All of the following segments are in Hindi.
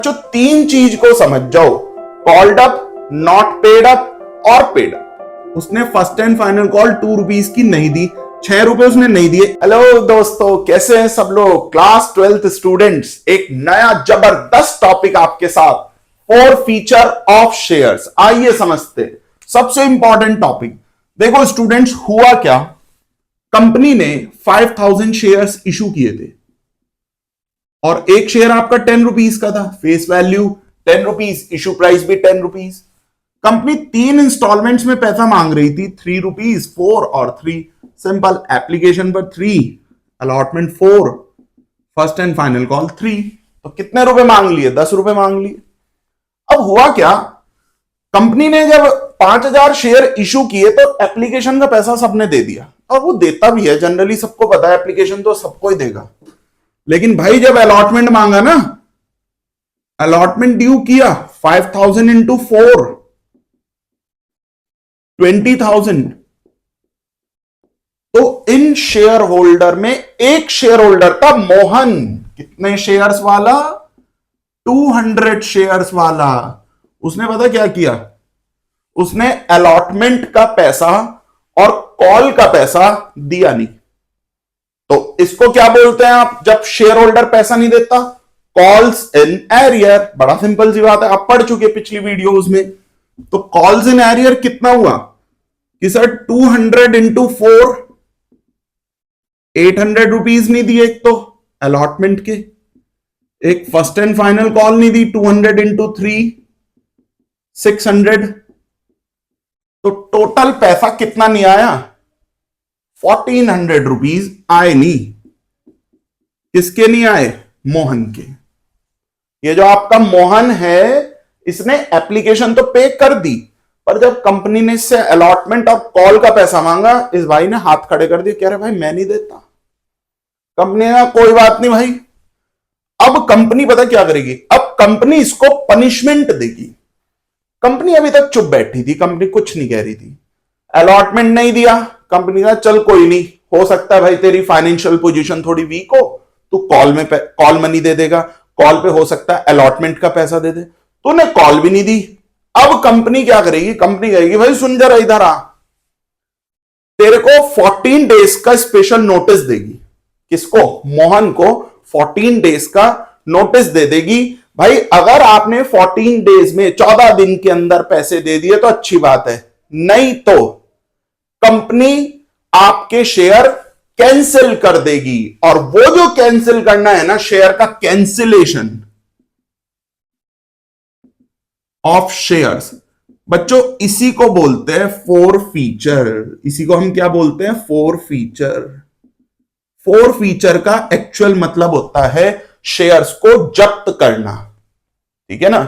जो तीन चीज को समझ जाओ, called up, not paid up और पेड अप। उसने first and final call 2 rupees की नहीं दी, 6 रुपए उसने नहीं दिए। हेलो दोस्तों, कैसे हैं सब लोग? क्लास 12th स्टूडेंट्स, एक नया जबरदस्त टॉपिक आपके साथ, 4 फीचर ऑफ शेयर्स। आइए समझते हैं सबसे इंपॉर्टेंट टॉपिक। देखो स्टूडेंट्स, हुआ क्या, कंपनी ने 5000 शेयर्स इशू किए थे और एक शेयर आपका 10 रुपीज का था, face value 10 rupees, issue price भी 10 रुपीज। कंपनी 3 इंस्टॉलमेंट्स में पैसा मांग रही थी, 3 रुपीज, 4 और 3। सिंपल, एप्लीकेशन पर 3, allotment 4, first and final call 3। तो कितने रुपए मांग लिए? 10 रुपए मांग लिए। अब हुआ क्या, कंपनी ने जब 5000 शेयर इशू किए तो एप्लीकेशन का पैसा सबने दे दिया, और वो देता भी है, जनरली सबको पता है एप्लीकेशन तो सबको ही देगा। लेकिन भाई जब अलॉटमेंट मांगा ना, अलॉटमेंट ड्यू किया 5000 इंटू 4, 20,000। तो इन शेयर होल्डर में एक शेयर होल्डर था मोहन। कितने शेयर्स वाला? 200 शेयर्स वाला। उसने पता क्या किया, उसने अलॉटमेंट का पैसा और कॉल का पैसा दिया नहीं। तो इसको क्या बोलते हैं आप, जब शेयर होल्डर पैसा नहीं देता? Calls in arrear. बड़ा सिंपल सी बात है, आप पढ़ चुके पिछली वीडियोस में। तो कॉल्स इन एरियर कितना हुआ कि सर 200 इंटू 4, 800 रुपीज नहीं दिए एक तो अलॉटमेंट के, एक फर्स्ट एंड फाइनल कॉल नहीं दी 200 इंटू 3, 600। तो टोटल पैसा कितना नहीं आया? 1400 रुपीज आए नहीं। किसके नहीं आए? मोहन के। ये जो आपका मोहन है, इसने एप्लीकेशन तो पे कर दी, पर जब कंपनी ने इससे अलॉटमेंट और कॉल का पैसा मांगा, इस भाई ने हाथ खड़े कर दिए, कह रहे भाई मैं नहीं देता। कंपनी ने कोई बात नहीं भाई। अब कंपनी पता क्या करेगी, अब कंपनी इसको पनिशमेंट देगी। कंपनी अभी तक चुप बैठी थी, कंपनी कुछ नहीं कह रही थी। अलॉटमेंट नहीं दिया, कंपनी का चल कोई नहीं, हो सकता है भाई तेरी फाइनेंशियल पोजीशन थोड़ी वीक हो, तू कॉल मनी दे देगा, कॉल पे हो सकता है अलॉटमेंट का पैसा दे दे। तूने कॉल भी नहीं दी। अब कंपनी क्या करेगी, कंपनी कहेगी भाई सुन जरा इधर आ, तेरे को 14 डेज का स्पेशल नोटिस देगी। किसको? मोहन को 14 डेज का नोटिस दे देगी। भाई अगर आपने 14 डेज में 14 दिन के अंदर पैसे दे दिए तो अच्छी बात है, नहीं तो कंपनी आपके शेयर कैंसिल कर देगी। और वो जो कैंसिल करना है ना, शेयर का कैंसिलेशन ऑफ शेयर्स, बच्चों इसी को बोलते हैं 4 फीचर। इसी को हम क्या बोलते हैं? 4 फीचर। 4 फीचर का एक्चुअल मतलब होता है शेयर्स को जब्त करना। ठीक है ना?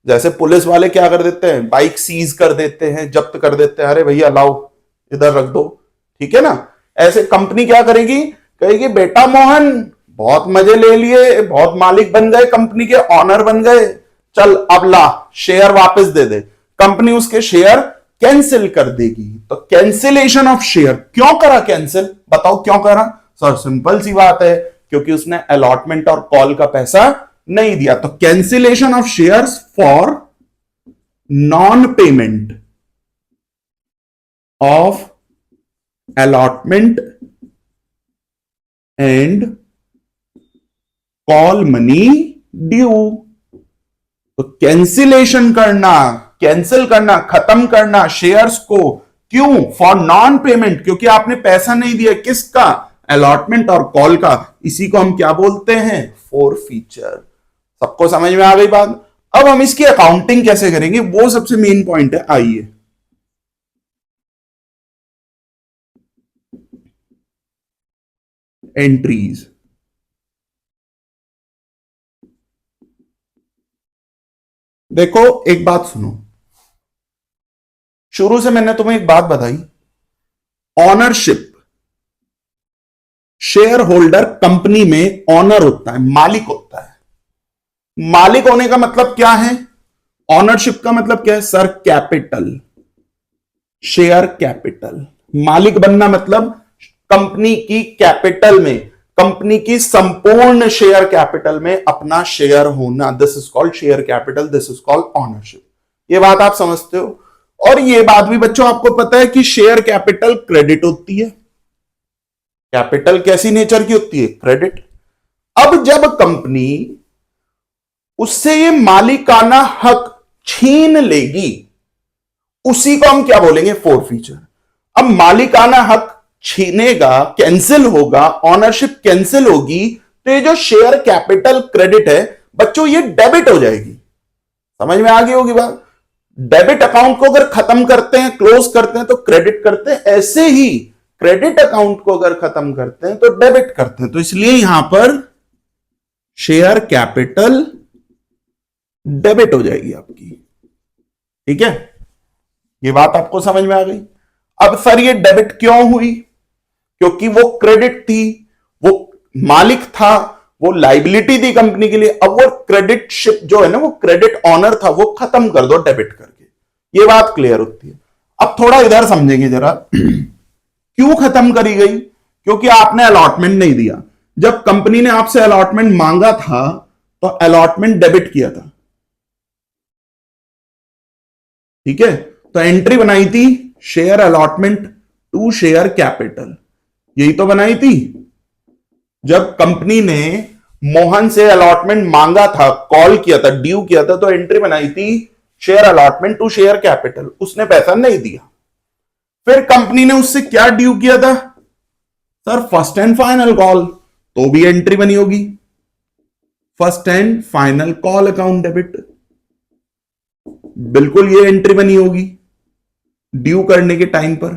जैसे पुलिस वाले क्या कर देते हैं, बाइक सीज कर देते हैं, जब्त कर देते हैं, अरे भैया लाओ इधर रख दो। ठीक है ना? ऐसे कंपनी क्या करेगी, कहेगी बेटा मोहन बहुत मजे ले लिए, बहुत मालिक बन गए, कंपनी के ऑनर बन गए, चल अब ला शेयर वापस दे दे। कंपनी उसके शेयर कैंसिल कर देगी। तो कैंसिलेशन ऑफ शेयर क्यों करा कैंसिल? बताओ क्यों करा? सर सिंपल सी बात है, क्योंकि उसने अलॉटमेंट और कॉल का पैसा नहीं दिया। तो cancellation of shares for non payment of allotment and call money due। तो कैंसिलेशन करना, कैंसिल करना, खत्म करना शेयर्स को। क्यों? फॉर नॉन पेमेंट, क्योंकि आपने पैसा नहीं दिया। किसका? अलॉटमेंट और कॉल का। इसी को हम क्या बोलते हैं? 4 फीचर। सबको समझ में आ गई बात? अब हम इसकी अकाउंटिंग कैसे करेंगे, वो सबसे मेन पॉइंट है। आइए एंट्रीज। देखो एक बात सुनो, शुरू से मैंने तुम्हें एक बात बताई, ऑनरशिप। शेयर होल्डर कंपनी में ऑनर होता है, मालिक होता है। मालिक होने का मतलब क्या है? ऑनरशिप का मतलब क्या है सर? Capital, share capital. मालिक बनना मतलब कंपनी की कैपिटल में कंपनी की संपूर्ण शेयर कैपिटल में अपना शेयर होना, this is called share capital, this is called ownership. ये बात आप समझते हो। और ये बात भी बच्चों आपको पता है कि शेयर कैपिटल क्रेडिट होती है। कैपिटल कैसी नेचर की होती है? क्रेडिट। अब जब कंपनी उससे ये मालिकाना हक छीन लेगी, उसी को हम क्या बोलेंगे? फोरफीचर। अब मालिकाना हक छीनेगा, कैंसिल होगा, ऑनरशिप कैंसिल होगी, तो ये जो शेयर कैपिटल क्रेडिट है बच्चों, ये डेबिट हो जाएगी। समझ में आ गई होगी बात? डेबिट अकाउंट को अगर खत्म करते हैं, क्लोज करते हैं, तो क्रेडिट करते हैं, ऐसे ही क्रेडिट अकाउंट को अगर खत्म करते हैं तो डेबिट करते हैं। तो इसलिए यहां पर शेयर कैपिटल डेबिट हो जाएगी आपकी। ठीक है, ये बात आपको समझ में आ गई। अब सर ये डेबिट क्यों हुई? क्योंकि वो क्रेडिट थी, वो मालिक था, वो लाइबिलिटी थी कंपनी के लिए। अब वो क्रेडिट शिप जो है ना, वो क्रेडिट ऑनर था, वो खत्म कर दो डेबिट करके। ये बात क्लियर होती है। अब थोड़ा इधर समझेंगे जरा क्यों खत्म करी गई? क्योंकि आपने अलॉटमेंट नहीं दिया। जब कंपनी ने आपसे अलॉटमेंट मांगा था तो अलॉटमेंट डेबिट किया था। ठीक है, तो एंट्री बनाई थी share allotment to share capital, यही तो बनाई थी। जब कंपनी ने मोहन से अलॉटमेंट मांगा था, कॉल किया था, ड्यू किया था, तो एंट्री बनाई थी share allotment to share capital. उसने पैसा नहीं दिया। फिर कंपनी ने उससे क्या ड्यू किया था? Sir first and final call, तो भी एंट्री बनी होगी first and final call account debit. बिल्कुल ये एंट्री बनी होगी ड्यू करने के टाइम पर।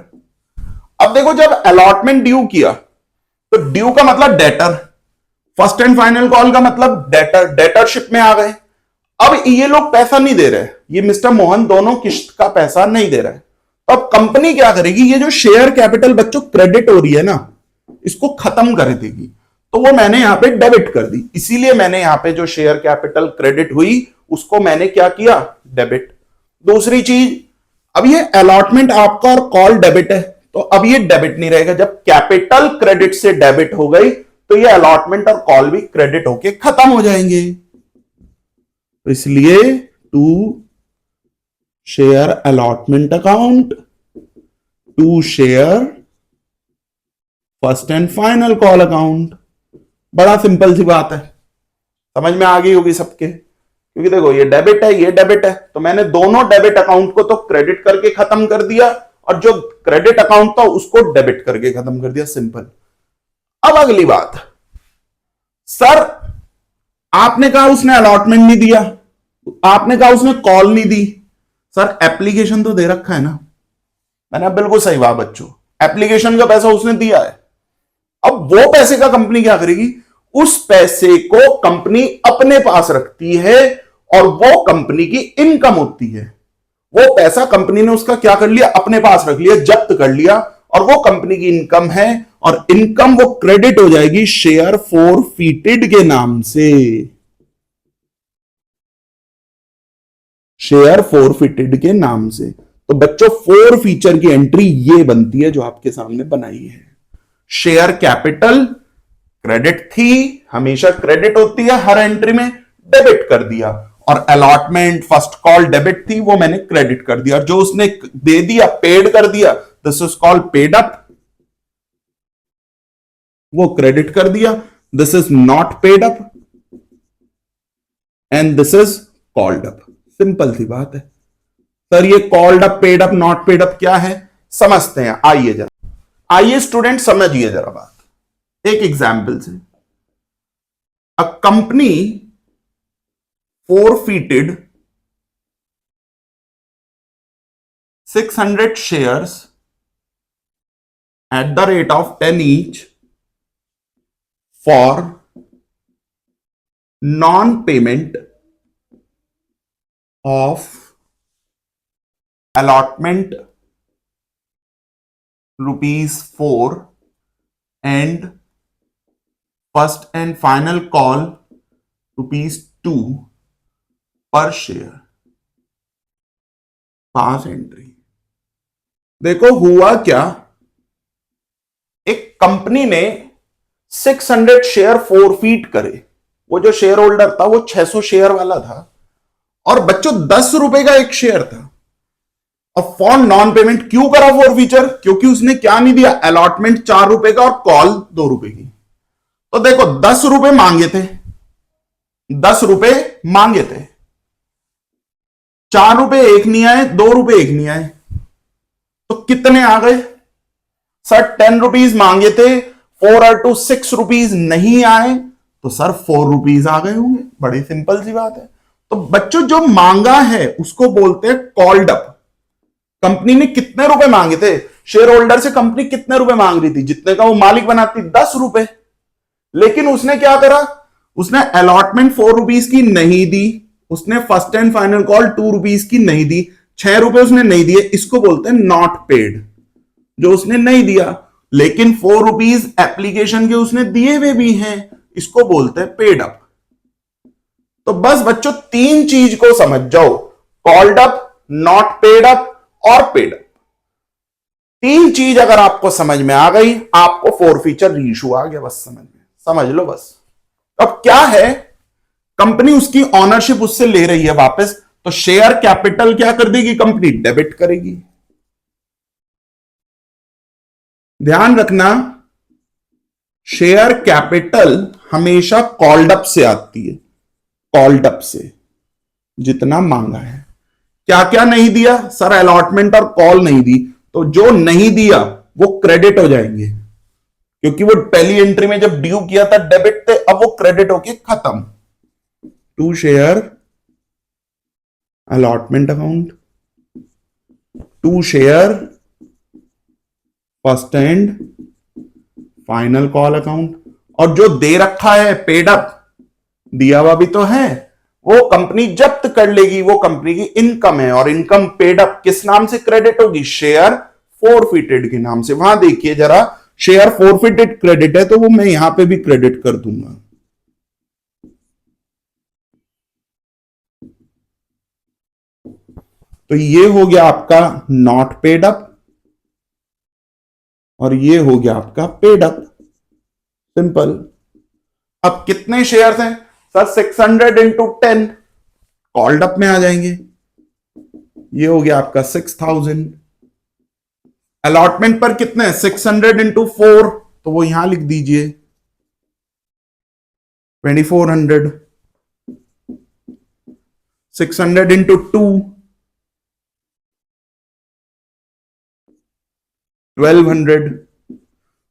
अब देखो, जब अलॉटमेंट ड्यू किया तो ड्यू का मतलब debtor, first and final call का मतलब डेटर, डेटरशिप में आ गए। अब ये लोग पैसा नहीं दे रहे, ये मिस्टर मोहन दोनों किस्त का पैसा नहीं दे रहे। तो अब कंपनी क्या करेगी? ये जो शेयर कैपिटल बच्चों क्रेडिट हो रही है ना, इसको खत्म कर देगी। तो वो मैंने यहां पे डेबिट कर दी। इसीलिए मैंने यहां पे जो शेयर कैपिटल क्रेडिट हुई उसको मैंने क्या किया? डेबिट। दूसरी चीज, अब ये अलॉटमेंट आपका और कॉल डेबिट है, तो अब ये डेबिट नहीं रहेगा। जब कैपिटल क्रेडिट से डेबिट हो गई तो ये अलॉटमेंट और कॉल भी क्रेडिट होके खत्म हो जाएंगे। तो इसलिए to share allotment account to share first and final call account. बड़ा सिंपल सी बात है, समझ में आ गई होगी सबके। क्योंकि देखो ये डेबिट है, ये डेबिट है, तो मैंने दोनों डेबिट अकाउंट को तो क्रेडिट करके खत्म कर दिया और जो क्रेडिट अकाउंट था उसको डेबिट करके खत्म कर दिया। सिंपल। अब अगली बात, सर आपने कहा उसने अलॉटमेंट नहीं दिया, आपने कहा उसने कॉल नहीं दी। सर एप्लीकेशन तो दे रखा है ना मैंने। बिल्कुल सही बात बच्चों, एप्लीकेशन का पैसा उसने दिया है। अब वो पैसे का कंपनी क्या करेगी? उस पैसे को कंपनी अपने पास रखती है और वो कंपनी की इनकम होती है। वो पैसा कंपनी ने उसका क्या कर लिया? अपने पास रख लिया, जब्त कर लिया, और वो कंपनी की इनकम है, और इनकम वो क्रेडिट हो जाएगी शेयर फोरफीटेड के नाम से। शेयर फोरफीटेड के नाम से। तो बच्चों फोर फीचर की एंट्री ये बनती है जो आपके सामने बनाई है। शेयर कैपिटल क्रेडिट थी, हमेशा क्रेडिट होती है हर एंट्री में, डेबिट कर दिया। और अलॉटमेंट फर्स्ट कॉल डेबिट थी, वो मैंने क्रेडिट कर दिया। और जो उसने दे दिया, पेड कर दिया, this is called paid up, वो क्रेडिट कर दिया। This is not paid up and this is called up. Simple सी बात है। सर ये called up, paid up, not paid up क्या है समझते हैं। आइए जरा, आइए स्टूडेंट समझिए जरा बात एक एग्जाम्पल से। A company forfeited 600 shares at the rate of 10 each for non-payment of allotment ₹4 and first and final call ₹2 पर शेयर। 5 एंट्री। देखो हुआ क्या, एक कंपनी ने 600 शेयर फोरफीट करे। वो जो शेयर होल्डर था वो 600 शेयर वाला था और बच्चों 10 रुपए का एक शेयर था। अब फॉर नॉन पेमेंट क्यों करा फोर फीचर? क्योंकि उसने क्या नहीं दिया, अलॉटमेंट 4 रुपए का और कॉल 2 रुपए की। तो देखो 10 रुपए मांगे थे, 10 रुपए मांगे थे, 4 रुपए एक नहीं आए, 2 रुपए एक नहीं आए, तो कितने आ गए? सर 10 रुपीज मांगे थे, 4 और 2 6 रुपीज नहीं आए, तो सर 4 रुपीज आ गए होंगे। बड़ी सिंपल सी बात है। तो बच्चों जो मांगा है उसको बोलते हैं कॉल्ड अप। कंपनी ने कितने रुपए मांगे थे? शेयर होल्डर से कंपनी कितने रुपए मांग रही थी? जितने का वो मालिक बनाती, 10 रुपए। लेकिन उसने क्या करा? उसने अलॉटमेंट 4 रुपीज की नहीं दी, उसने first and final call 2 rupees की नहीं दी, 6 रुपए उसने नहीं दिए। इसको बोलते हैं नॉट पेड, जो उसने नहीं दिया। लेकिन 4 रुपीज एप्लीकेशन के उसने दिए हुए भी हैं, इसको बोलते हैं पेड अप। तो बस बच्चों 3 चीज को समझ जाओ, called up, not paid up और पेड अप। 3 चीज अगर आपको समझ में आ गई, आपको फोर फीचर रीइशू आ गया, बस समझ में, समझ लो बस। अब क्या है, कंपनी उसकी ऑनरशिप उससे ले रही है वापस, तो शेयर कैपिटल क्या कर देगी? कंपनी डेबिट करेगी। ध्यान रखना, शेयर कैपिटल हमेशा कॉल्ड अप से आती है, कॉल्ड अप से, जितना मांगा है। क्या क्या नहीं दिया? सर अलॉटमेंट और कॉल नहीं दी, तो जो नहीं दिया वो क्रेडिट हो जाएंगे, क्योंकि वो पहली एंट्री में जब ड्यू किया था डेबिट थे, अब वो क्रेडिट होके खत्म। To share allotment account, to share first and final call account, और जो दे रखा है पेड अप, दिया हुआ भी तो है, वो कंपनी जब्त कर लेगी, वो कंपनी की इनकम है। और इनकम पेड अप किस नाम से क्रेडिट होगी? शेयर फोरफिटेड के नाम से। वहां देखिए जरा, शेयर फोरफिटेड क्रेडिट है, तो वो मैं यहां पे भी क्रेडिट कर दूंगा। तो ये हो गया आपका नॉट पेड अप, और ये हो गया आपका पेड अप। सिंपल। अब कितने शेयर्स हैं? सर 600 इंटू 10 कॉल्ड अप में आ जाएंगे। ये हो गया आपका 6000। अलॉटमेंट पर कितने? 600 इंटू 4, तो वो यहां लिख दीजिए 2400। 600 इंटू 2 1200।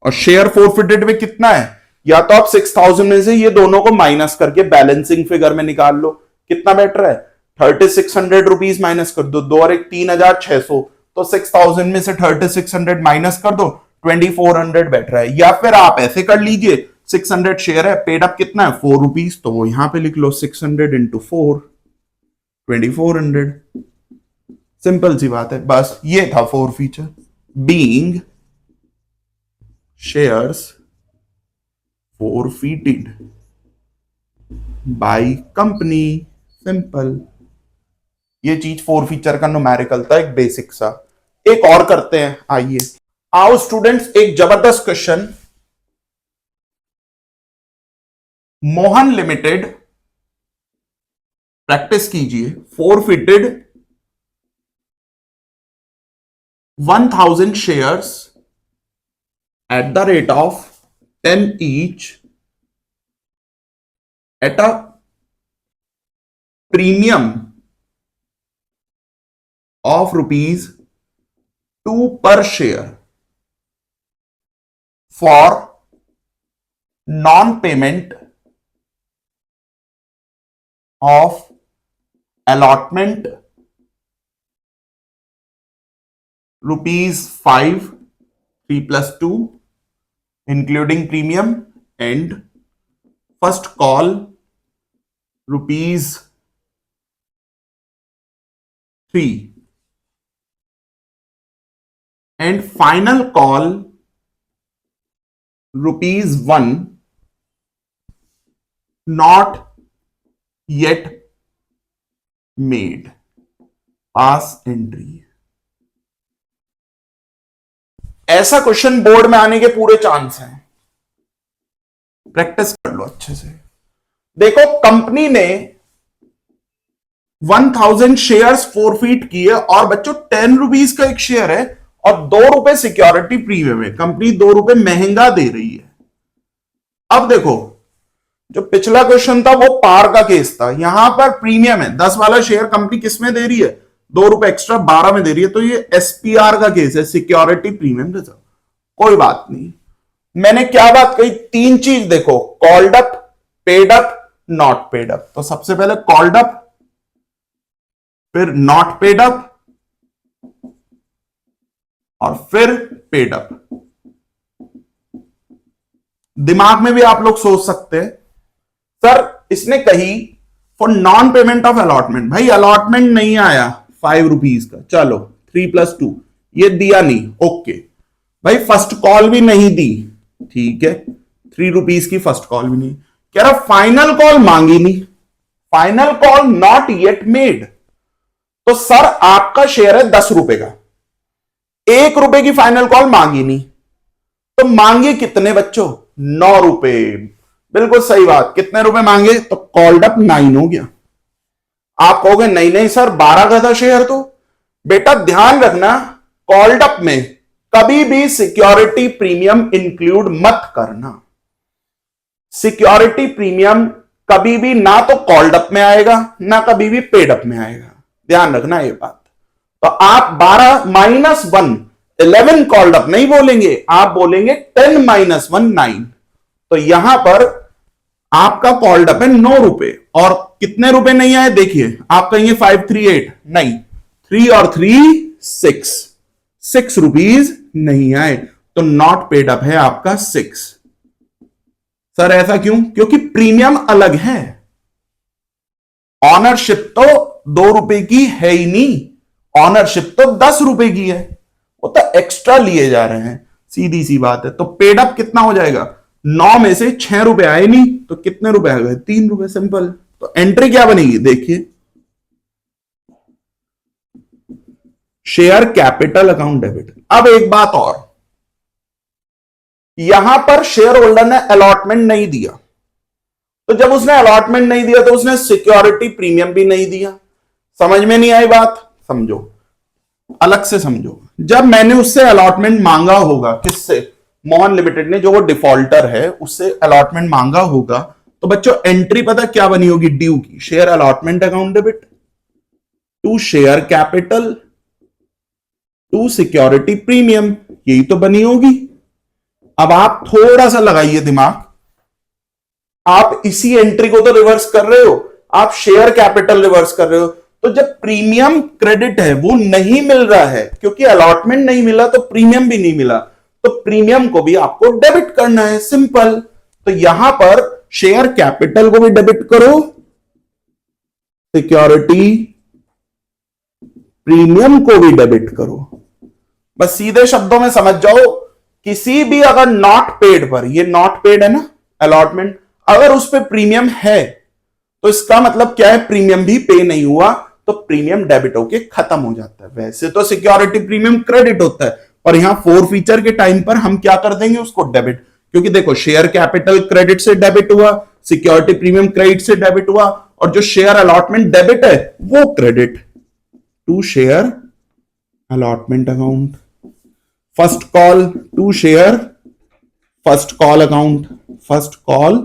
और शेयर फोरफिटेड में कितना है? या तो आप 6000 में से ये दोनों को माइनस करके बैलेंसिंग फिगर में निकाल लो, कितना बेटर है? 3600 रुपीज माइनस कर दो, 2 और 1 3600, तो 6000 में से 3600 माइनस कर दो, 2400 बेटर है। या फिर आप ऐसे कर लीजिए, 600 शेयर है, पेड अप कितना है? 4 रुपीज, तो वो यहां पे लिख लो 600 इंटू 4 2400। सिंपल सी बात है, बस ये था four feature. Being shares forfeited by company। Simple. ये चीज फोर फीचर का न्यूमेरिकल था, एक बेसिक सा। एक और करते हैं, आइए। आओ स्टूडेंट्स, एक जबरदस्त क्वेश्चन। मोहन लिमिटेड, प्रैक्टिस कीजिए, forfeited 1000 shares at the rate of 10 each at a premium of rupees 2 per share for non-payment of allotment rupees 5 3 plus 2 including premium and first call rupees 3 and final call rupees 1 not yet made, pass entry। ऐसा क्वेश्चन बोर्ड में आने के पूरे चांस हैं। प्रैक्टिस कर लो अच्छे से। देखो कंपनी ने 1000 शेयर्स फोरफीट किए और बच्चों 10 रुपीज का एक शेयर है और 2 रुपए सिक्योरिटी प्रीमियम है, कंपनी 2 रुपए महंगा दे रही है। अब देखो जो पिछला क्वेश्चन था वो पार का केस था, यहां पर प्रीमियम है, 10 वाला शेयर कंपनी किस में दे रही है, 2 रुपए एक्स्ट्रा 12 में दे रही है, तो ये एसपीआर का केस है, सिक्योरिटी प्रीमियम रिजर्व। कोई बात नहीं। मैंने क्या बात कही, 3 चीज देखो, called up, paid up, not paid up. तो सबसे पहले कॉल्ड अप, फिर नॉट पेड अप और फिर पेड अप। दिमाग में भी आप लोग सोच सकते हैं सर इसने कही for non payment of allotment, भाई अलॉटमेंट नहीं आया 5 रुपीज का, चलो 3+2 ये दिया नहीं, ओके भाई फर्स्ट कॉल भी नहीं दी, ठीक है 3 रुपीज की फर्स्ट कॉल भी नहीं, कह रहा फाइनल कॉल मांगी नहीं, final call not yet made. तो सर आपका शेयर है 10 रुपए का, 1 रुपए की फाइनल कॉल मांगी नहीं, तो मांगे कितने बच्चों, 9 रुपए। बिल्कुल सही बात, कितने रुपए मांगे, तो कॉल्ड अप 9 हो गया। आप कहोगे नहीं नहीं सर 12 का था शेयर, तो बेटा ध्यान रखना कॉल्ड अप में कभी भी सिक्योरिटी प्रीमियम इंक्लूड मत करना। सिक्योरिटी प्रीमियम कभी भी ना तो कॉल्ड अप में आएगा ना कभी भी पेड अप में आएगा, ध्यान रखना ये बात। तो आप 12 -1 11 कॉल्ड अप नहीं बोलेंगे, आप बोलेंगे 10 - 1 9। तो यहां पर आपका कॉल्ड अप है 9 रुपए और कितने रुपए नहीं आए, देखिए आप कहेंगे 538, नहीं 3 और 3 6 रुपीज नहीं आए, तो नॉट पेड अप है आपका 6। सर ऐसा क्यों, क्योंकि प्रीमियम अलग है, ऑनरशिप तो 2 रुपए की है ही नहीं, ऑनरशिप तो 10 रुपए की है, वो तो एक्स्ट्रा लिए जा रहे हैं, सीधी सी बात है। तो पेड अप कितना हो जाएगा, 9 में से 6 रुपए आए नहीं तो कितने रुपए आ गए, 3 रुपए, सिंपल। तो एंट्री क्या बनेगी, देखिए शेयर कैपिटल अकाउंट डेबिट। अब एक बात और, यहां पर शेयर होल्डर ने अलॉटमेंट नहीं दिया, तो जब उसने अलॉटमेंट नहीं दिया तो उसने सिक्योरिटी प्रीमियम भी नहीं दिया। समझ में नहीं आई बात, समझो अलग से समझो। जब मैंने उससे अलॉटमेंट मांगा होगा, किससे, मोहन लिमिटेड ने, जो वो डिफॉल्टर है उससे अलॉटमेंट मांगा होगा, तो बच्चों एंट्री पता क्या बनी होगी, ड्यू की, share allotment account debit to share capital to security premium, यही तो बनी होगी। अब आप थोड़ा सा लगाइए दिमाग, आप इसी एंट्री को तो रिवर्स कर रहे हो, आप शेयर कैपिटल रिवर्स कर रहे हो। तो जब प्रीमियम क्रेडिट है वो नहीं मिल रहा है, क्योंकि अलॉटमेंट नहीं मिला तो प्रीमियम भी नहीं मिला, तो प्रीमियम को भी आपको डेबिट करना है, सिंपल। तो यहां पर शेयर कैपिटल को भी डेबिट करो, सिक्योरिटी प्रीमियम को भी डेबिट करो। बस सीधे शब्दों में समझ जाओ, किसी भी अगर नॉट पेड पर, ये नॉट पेड है ना अलॉटमेंट, अगर उस पर प्रीमियम है तो इसका मतलब क्या है, प्रीमियम भी पे नहीं हुआ, तो प्रीमियम डेबिट होके खत्म हो जाता है। वैसे तो सिक्योरिटी प्रीमियम क्रेडिट होता है, और यहां 4 फीचर के टाइम पर हम क्या कर देंगे उसको, डेबिट। क्योंकि देखो शेयर कैपिटल क्रेडिट से डेबिट हुआ, सिक्योरिटी प्रीमियम क्रेडिट से डेबिट हुआ, और जो शेयर अलॉटमेंट डेबिट है वो credit to share allotment account, first call to share first call account, first call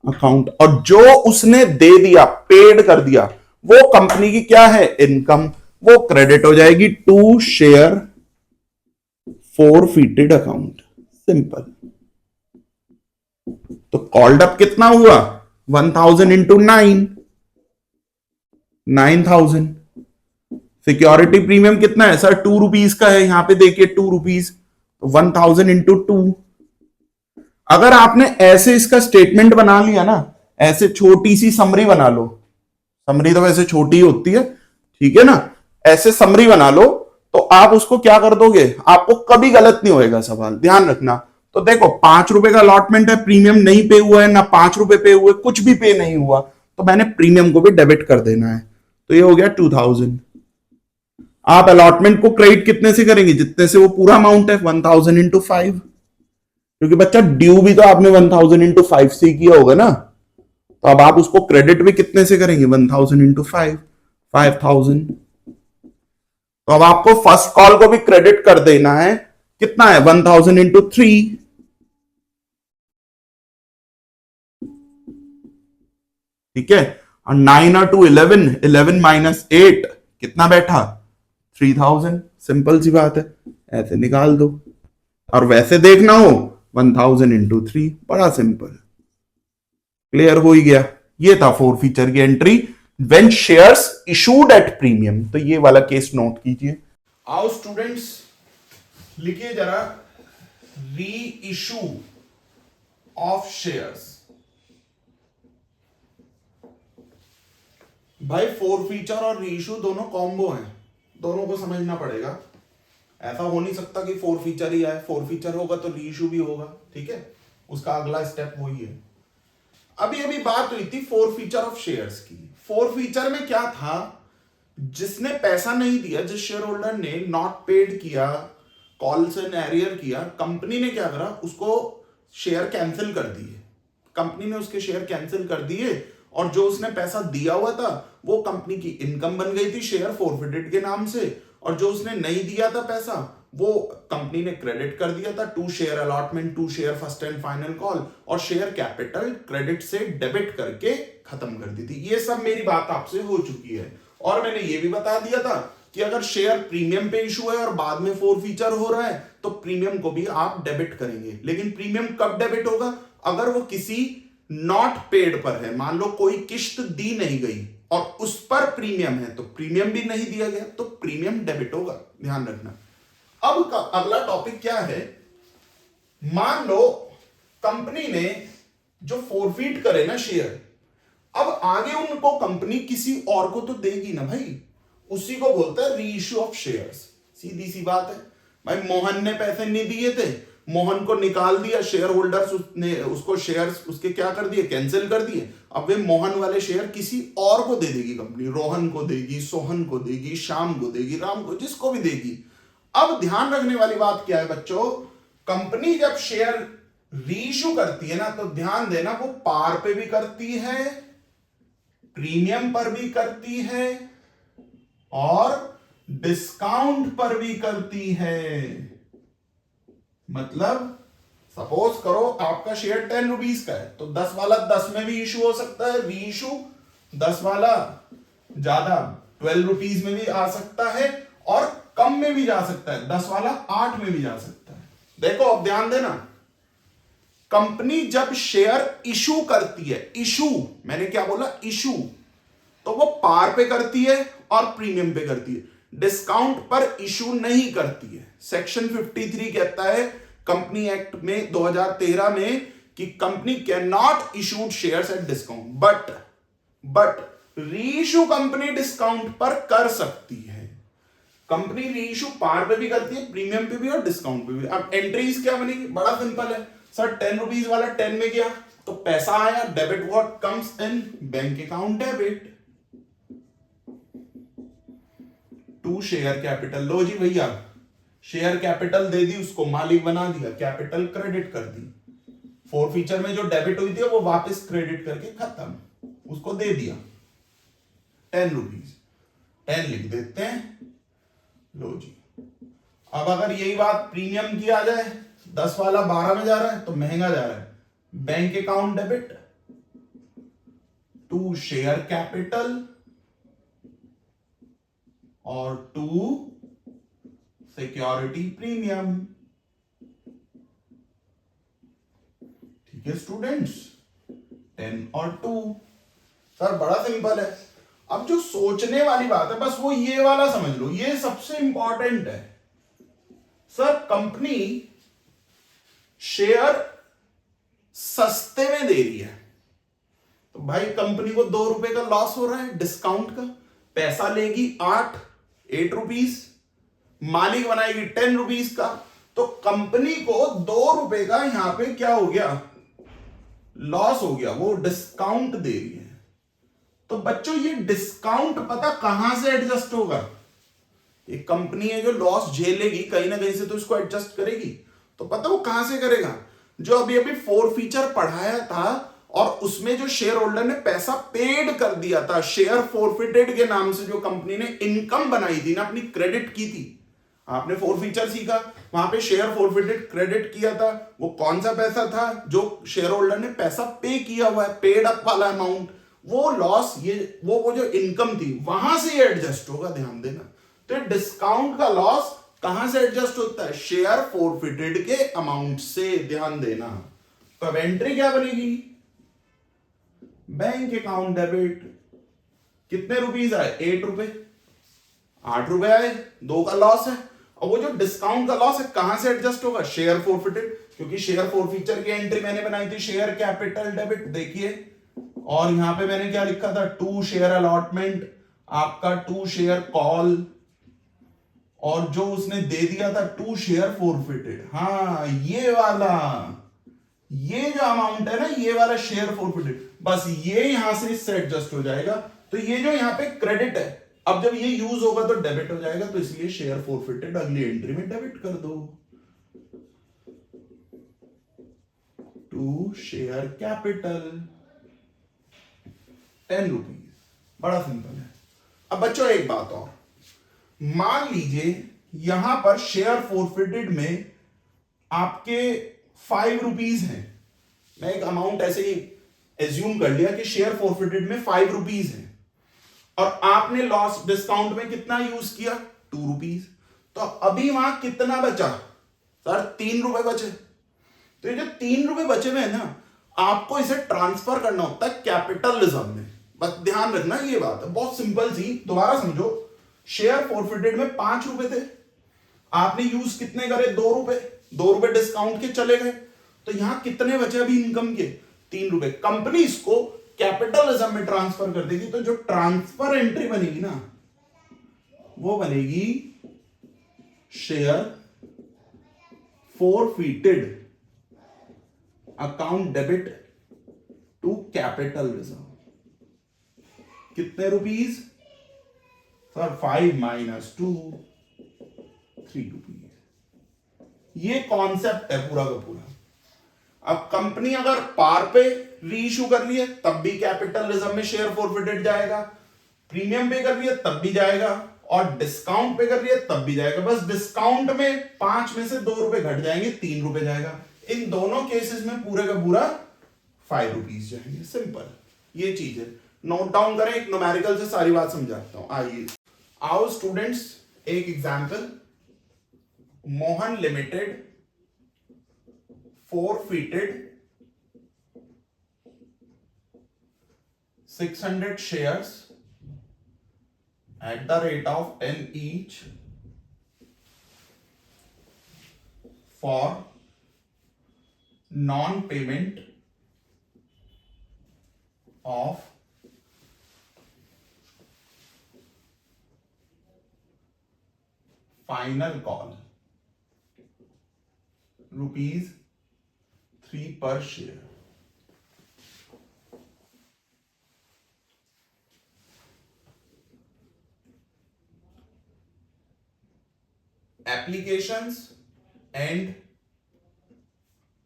account. और जो उसने दे दिया, पेड कर दिया, वो कंपनी की क्या है, इनकम, वो क्रेडिट हो जाएगी टू शेयर फोरफीटेड अकाउंट, सिंपल। तो कॉल्ड अप कितना हुआ, 1000 इंटू 9, 9000। सिक्योरिटी प्रीमियम कितना है सर, 2 रुपीज का है, यहां पे देखिए 2 रुपीज, तो 1000 इंटू 2। अगर आपने ऐसे इसका स्टेटमेंट बना लिया ना, ऐसे छोटी सी समरी बना लो, समरी तो वैसे छोटी ही होती है, ठीक है ना, ऐसे समरी बना लो, तो आप उसको क्या कर दोगे, आपको कभी गलत नहीं होएगा सवाल, ध्यान रखना। तो देखो 5 रुपए का अलॉटमेंट है, प्रीमियम नहीं पे हुआ है, ना 5 रुपए पे हुए, कुछ भी पे नहीं हुआ, तो मैंने प्रीमियम को भी डेबिट कर देना है, तो ये हो गया 2000। आप अलॉटमेंट को क्रेडिट कितने से करेंगे, जितने से वो पूरा अमाउंट है, 1000 इंटू 5, क्योंकि बच्चा ड्यू भी तो आपने 1000 इंटू 5 से किया होगा ना, तो अब आप उसको क्रेडिट भी कितने से करेंगे, 1000 इंटू 5, 5000। तो अब आपको फर्स्ट कॉल को भी क्रेडिट कर देना है, कितना है 1000 इंटू 3, ठीक है। और 9 और 2 11, 11 माइनस 8 कितना बैठा, 3000। सिंपल सी बात है, ऐसे निकाल दो। और वैसे देखना हो 1000 इंटू 3, बड़ा सिंपल, क्लियर हो ही गया। ये था 4 फीचर की entry when shares issued at premium. तो ये वाला केस नोट कीजिए। आओ स्टूडेंट्स, लिखिए जरा, री इशू ऑफ शेयर्स। भाई 4 फीचर और री इशू दोनों कॉम्बो हैं, दोनों को समझना पड़ेगा। ऐसा हो नहीं सकता कि 4 फीचर ही आए, 4 फीचर होगा तो री इशू भी होगा, ठीक है। उसका अगला स्टेप वही है। अभी अभी बात हुई थी 4 फीचर ऑफ शेयर्स की। 4 फीचर में क्या था, जिसने पैसा नहीं दिया, जिस शेयर होल्डर ने नॉट पेड किया, कॉल्स एंड एरियर किया, कंपनी ने क्या करा, उसको शेयर कैंसिल कर दिए। कंपनी ने उसके शेयर कैंसिल कर दिए, और जो उसने पैसा दिया हुआ था वो कंपनी की इनकम बन गई थी शेयर फॉरफिटेड के नाम से, और जो उसने नहीं दिया था पैसा वो कंपनी ने क्रेडिट कर दिया था to share allotment, to share first and final call, और शेयर कैपिटल क्रेडिट से डेबिट करके खत्म कर दी थी। ये सब मेरी बात आपसे हो चुकी है। और मैंने ये भी बता दिया था कि अगर शेयर प्रीमियम पे इशू है और बाद में 4 फीचर हो रहा है तो प्रीमियम को भी आप डेबिट करेंगे। लेकिन प्रीमियम कब डेबिट होगा, अगर वो किसी नॉट पेड पर है, मान लो कोई किश्त दी नहीं गई और उस पर प्रीमियम है, तो प्रीमियम भी नहीं दिया गया तो प्रीमियम डेबिट होगा, ध्यान रखना। अब अगला टॉपिक क्या है, मान लो कंपनी ने जो फोरफीट करे ना शेयर, अब आगे उनको कंपनी किसी और को तो देगी ना भाई, उसी को बोलता है री इश्यू ऑफ शेयर्स। सीधी सी बात है भाई, मोहन ने पैसे नहीं दिए थे, मोहन को निकाल दिया, शेयर होल्डर्स ने उसको शेयर्स उसके क्या कर दिए, कैंसिल कर दिए। अब वे मोहन वाले शेयर किसी और को दे देगी कंपनी, रोहन को देगी, सोहन को देगी, श्याम को देगी, राम को, जिसको भी देगी। अब ध्यान रखने वाली बात क्या है बच्चों, कंपनी जब शेयर रीइश्यू करती है ना, तो ध्यान देना वो पार पे भी करती है, प्रीमियम पर भी करती है, और डिस्काउंट पर भी करती है। मतलब सपोज करो आपका शेयर 10 रुपीज का है, तो 10 वाला 10 में भी इशू हो सकता है, री इशू 10 वाला ज्यादा 12 रुपीज में भी आ सकता है, और कम में भी जा सकता है, 10 वाला 8 में भी जा सकता है। देखो अब ध्यान देना, कंपनी जब शेयर इशू करती है, इशू मैंने क्या बोला, इशू, तो वो पार पे करती है और प्रीमियम पे करती है, डिस्काउंट पर इशू नहीं करती है। सेक्शन 53 कहता है कंपनी एक्ट में 2013 में कि company can not issued shares at discount, but reissue company discount पर कर सकती है। कंपनी रीइशू पार पे भी करती है, प्रीमियम पे भी और डिस्काउंट पे भी। अब एंट्रीज क्या बनेगी, बड़ा सिंपल है सर, 10 रुपीज वाला 10 में गया तो पैसा आया, debit what comes in bank account debit to share capital. लो जी भैया, शेयर कैपिटल दे दी उसको, मालिक बना दिया, कैपिटल क्रेडिट कर दी, 4 फीचर में जो डेबिट हुई थी वो वापस क्रेडिट करके खत्म, उसको दे दिया 10 रुपीज, 10 लिख देते हैं। लो जी, अब अगर यही बात प्रीमियम की आ जाए, 10 वाला 12 में जा रहा है तो महंगा जा रहा है, bank account debit to share capital और टू सिक्योरिटी प्रीमियम। ठीक है स्टूडेंट्स, 10 और 2। सर बड़ा सिंपल है। अब जो सोचने वाली बात है बस वो ये वाला समझ लो, ये सबसे इंपॉर्टेंट है। सर कंपनी शेयर सस्ते में दे रही है, तो भाई कंपनी को 2 रुपए का लॉस हो रहा है डिस्काउंट का, पैसा लेगी 8 रुपीज, मालिक बनाएगी 10 रुपीज का, तो कंपनी को 2 रुपए का यहां पे क्या हो गया, लॉस हो गया, वो डिस्काउंट दे रही है। तो बच्चों ये डिस्काउंट पता कहां से एडजस्ट होगा, एक कंपनी है जो लॉस झेलेगी कहीं ना कहीं से तो इसको एडजस्ट करेगी, तो पता वो कहां से करेगा, जो अभी अभी फीचर पढ़ाया था और उसमें जो शेयर होल्डर ने पैसा पेड कर दिया था, शेयर फोरफिटेड के नाम से जो कंपनी ने इनकम बनाई थी ना, अपनी क्रेडिट की थी। आपने फीचर सीखा, वहां पे शेयर फोरफिटेड क्रेडिट किया था। वो कौन सा पैसा था? जो शेयर होल्डर ने पैसा पे किया हुआ है, पेड अप वाला अमाउंट, वो लॉस, ये वो जो इनकम थी वहां से ये एडजस्ट होगा, ध्यान देना। तो डिस्काउंट का लॉस कहां से एडजस्ट होता है? शेयर फोरफिटेड के अमाउंट से, ध्यान देना। तो अब एंट्री क्या बनेगी? Bank account debit. कितने रुपीस आए? 8 रुपए। 8 रुपए आए, 2 का लॉस है। और वो जो डिस्काउंट का लॉस है कहां से एडजस्ट होगा? शेयर फोरफिटेड, क्योंकि शेयर फोरफीचर की एंट्री मैंने बनाई थी शेयर कैपिटल डेबिट, देखिए। और यहां पे मैंने क्या लिखा था? 2 शेयर अलॉटमेंट, आपका 2 शेयर कॉल, और जो उसने दे दिया था 2 शेयर फोरफिटेड। हाँ, ये वाला, ये जो अमाउंट है ना, ये वाला शेयर फोरफिटेड, बस ये यहां से इससे एडजस्ट हो जाएगा। तो ये जो यहां पे क्रेडिट है, अब जब ये यूज होगा तो डेबिट हो जाएगा, तो इसलिए शेयर फोरफिटेड अगली एंट्री में डेबिट कर दो। 2 शेयर कैपिटल, 10 रुपीज। बड़ा सिंपल है। अब बच्चों एक बात और, मान लीजिए यहां पर शेयर फोरफिटेड में आपके 5 रुपीज हैं। मैं एक अमाउंट ऐसे ही एज्यूम कर लिया कि शेयर फोरफिटेड में 5 रुपीज है, और आपने लॉस डिस्काउंट में कितना यूज किया? 2 रुपीज। तो अभी वहां कितना बचा? सर 3 रुपए बचे। तो ये जो 3 रुपए बचे हुए हैं ना, आपको इसे ट्रांसफर करना होता है कैपिटलिज्म में। बस ध्यान रखना, ये बात है बहुत सिंपल सी, दोबारा समझो। शेयर फोरफिटेड में 5 रुपए थे, आपने यूज कितने करे? 2 रुपए। 2 रुपए डिस्काउंट के चले गए, तो यहां कितने बचे अभी इनकम के? 3 रुपए। कंपनी इसको कैपिटलिज्म में ट्रांसफर कर देगी, तो जो ट्रांसफर एंट्री बनेगी ना, वो बनेगी share forfeited account debit to capitalism. कितने रुपीज? Sir 5 minus 2, 3 rupees. ये कॉन्सेप्ट है पूरा का पूरा। अब कंपनी अगर पार पे री इशू कर रही है तब भी कैपिटलिज्म में शेयर फोरफिटेड जाएगा, प्रीमियम पे कर रही है तब भी जाएगा, और डिस्काउंट पे कर रही है तब भी जाएगा। बस डिस्काउंट में 5 में से 2 रुपए घट जाएंगे, 3 रुपए जाएगा। इन दोनों केसेस में पूरे का पूरा 5 रुपीज जाएंगे। सिंपल ये चीज है, नोट डाउन करें। एक न्यूमेरिकल से सारी बात समझाता हूं। आइए, आओ स्टूडेंट्स, एक example. Mohan limited forfeited 600 shares at the rate of 10 each for non-payment of final call, rupees 3 per share. Applications and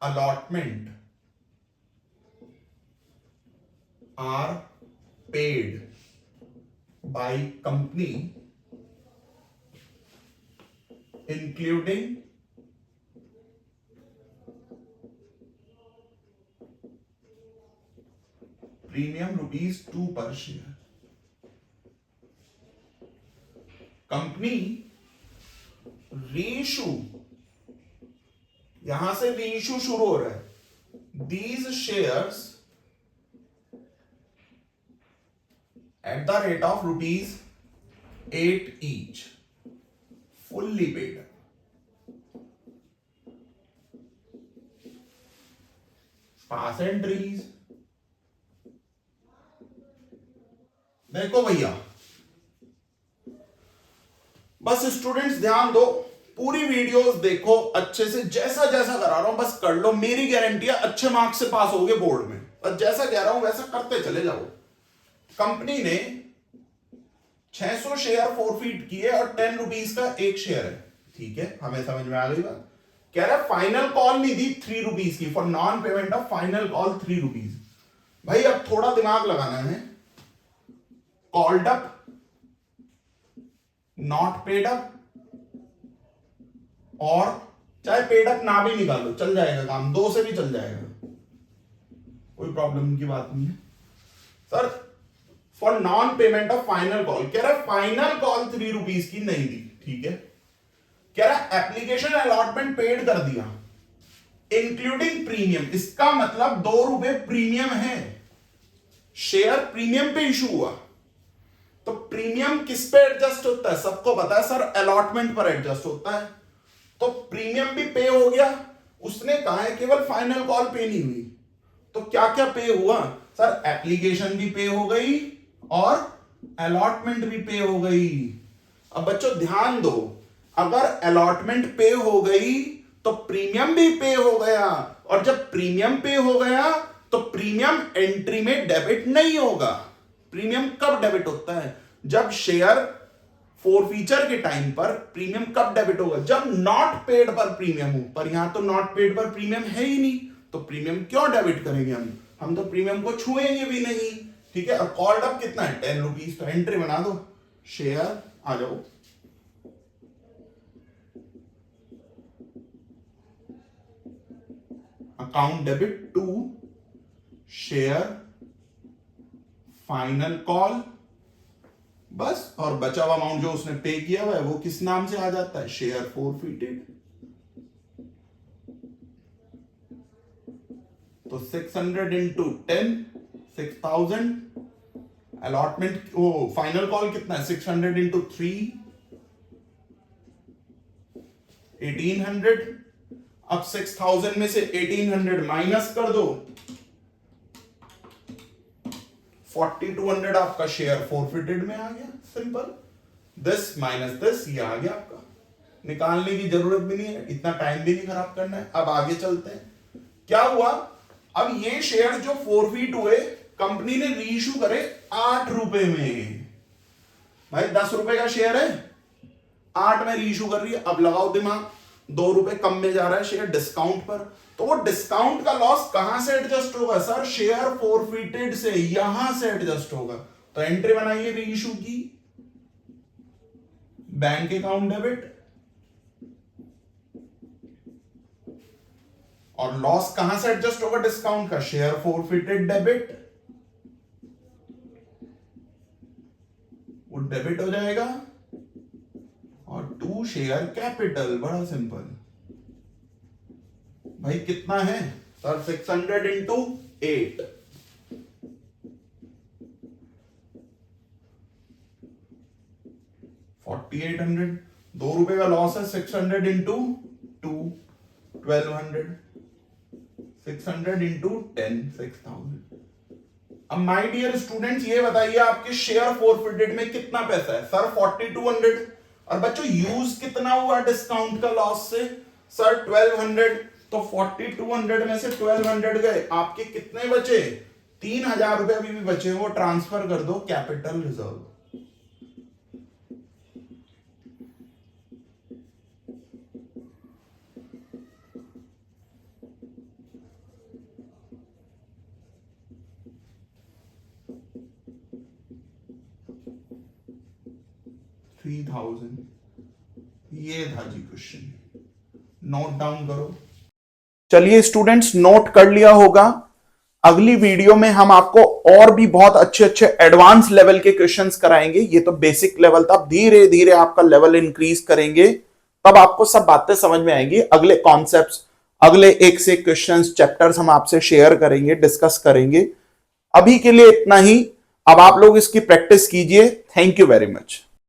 allotment are paid by company including premium rupees 2 पर शेयर। कंपनी रीइशू, यहां से रीइशू शुरू हो रहा है। These shares at the rate of rupees 8 each, fully paid. Pass entries, देखो भैया, बस स्टूडेंट्स ध्यान दो, पूरी वीडियोस देखो अच्छे से, जैसा जैसा करा रहा हूं बस कर लो। मेरी गारंटी है अच्छे मार्क्स से पास होगे बोर्ड में, बस जैसा कह रहा हूं वैसा करते चले जाओ। कंपनी ने 600 शेयर फोरफीट किए और 10 रुपीज का एक शेयर है, ठीक है, हमें समझ में आ गई बात। कह रहा है फाइनल कॉल नहीं दी 3 रुपीज की, for non payment of final call 3 rupees. भाई अब थोड़ा दिमाग लगाना है, called up, not paid up, और चाहे पेड अप ना भी निकालो चल जाएगा काम, 2 से भी चल जाएगा, कोई प्रॉब्लम की बात नहीं है sir. For non payment of final call, कह रहा है फाइनल कॉल 3 रुपीज की नहीं दी, ठीक है। कह रहा है एप्लीकेशन अलॉटमेंट पेड कर दिया इंक्लूडिंग प्रीमियम, इसका मतलब 2 रुपए प्रीमियम है, शेयर प्रीमियम पे इशू हुआ। तो प्रीमियम किस पे एडजस्ट होता है, सबको पता है सर, अलॉटमेंट पर एडजस्ट होता है। तो प्रीमियम भी पे हो गया, उसने कहा है केवल फाइनल कॉल पे नहीं हुई। तो क्या क्या पे हुआ सर, एप्लीकेशन भी पे हो गई और अलॉटमेंट भी पे हो गई। अब बच्चों ध्यान दो, अगर अलॉटमेंट पे हो गई तो प्रीमियम भी पे हो गया, और जब प्रीमियम पे हो गया तो प्रीमियम एंट्री में डेबिट नहीं होगा। प्रीमियम कब डेबिट होता है, जब शेयर फोरफीचर के टाइम पर। प्रीमियम कब डेबिट होगा, जब नॉट पेड पर प्रीमियम हो, पर यहां तो नॉट पेड पर प्रीमियम है ही नहीं, तो प्रीमियम क्यों डेबिट करेंगे हम तो प्रीमियम को छुएंगे भी नहीं, ठीक है। और कॉल्ड अप कितना है 10 रुपीज, तो एंट्री बना दो, शेयर आ जाओ, account debit to share final call, बस। और बचा हुआ अमाउंट जो उसने पे किया हुआ है वो किस नाम से आ जाता है, शेयर फोरफीटेड। तो 600 इंटू 10 6000, अलॉटमेंट वो फाइनल कॉल कितना है 600 इंटू 3 1800। अब 6000 में से 1800 माइनस कर दो, 4200 आपका शेयर फोरफिटेड में आ गया। सिंपल, दिस माइनस दिस, ये आ गया आपका, निकालने की जरूरत भी नहीं है, इतना टाइम भी नहीं खराब करना है। अब आगे चलते हैं, क्या हुआ, अब ये शेयर जो फोरफीट हुए कंपनी ने रीइश्यू करे 8 रुपए में। भाई 10 रुपए का शेयर है, 8 में रीइश्यू कर रही है। अब लगाओ दिमाग, 2 रुपए कम में जा रहा है शेयर डिस्काउंट पर, तो वो डिस्काउंट का लॉस कहां से एडजस्ट होगा सर, शेयर फोरफिटेड से, यहां से एडजस्ट होगा। तो एंट्री बनाइए रीइश्यू की, बैंक अकाउंट डेबिट, और लॉस कहां से एडजस्ट होगा डिस्काउंट का, शेयर फोरफिटेड डेबिट, वो डेबिट हो जाएगा, और टू शेयर कैपिटल, बड़ा सिंपल। भाई कितना है सर, 600 इंटू 8, 4800। 2 रुपए का लॉस है, 600 इंटू 2 1200, 600 इंटू 10 6000। अब माय डियर स्टूडेंट्स ये बताइए आपके शेयर फोरफिटेड में कितना पैसा है सर, 4200। और बच्चों यूज कितना हुआ डिस्काउंट का लॉस से सर, 1200। तो 4200 में से 1200 गए, आपके कितने बचे, 3000 रुपए अभी भी बचे, वो ट्रांसफर कर दो कैपिटल रिजर्व। ये था जी क्वेश्चन, नोट डाउन करो। चलिए स्टूडेंट्स, नोट कर लिया होगा। अगली वीडियो में हम आपको और भी बहुत अच्छे अच्छे एडवांस लेवल के क्वेश्चंस कराएंगे। ये तो बेसिक लेवल था, धीरे धीरे आपका लेवल इंक्रीज करेंगे, तब आपको सब बातें समझ में आएंगी। अगले कॉन्सेप्ट्स, अगले एक से क्वेश्चंस, चैप्टर्स हम आपसे शेयर करेंगे, डिस्कस करेंगे। अभी के लिए इतना ही, अब आप लोग इसकी प्रैक्टिस कीजिए। Thank you very much.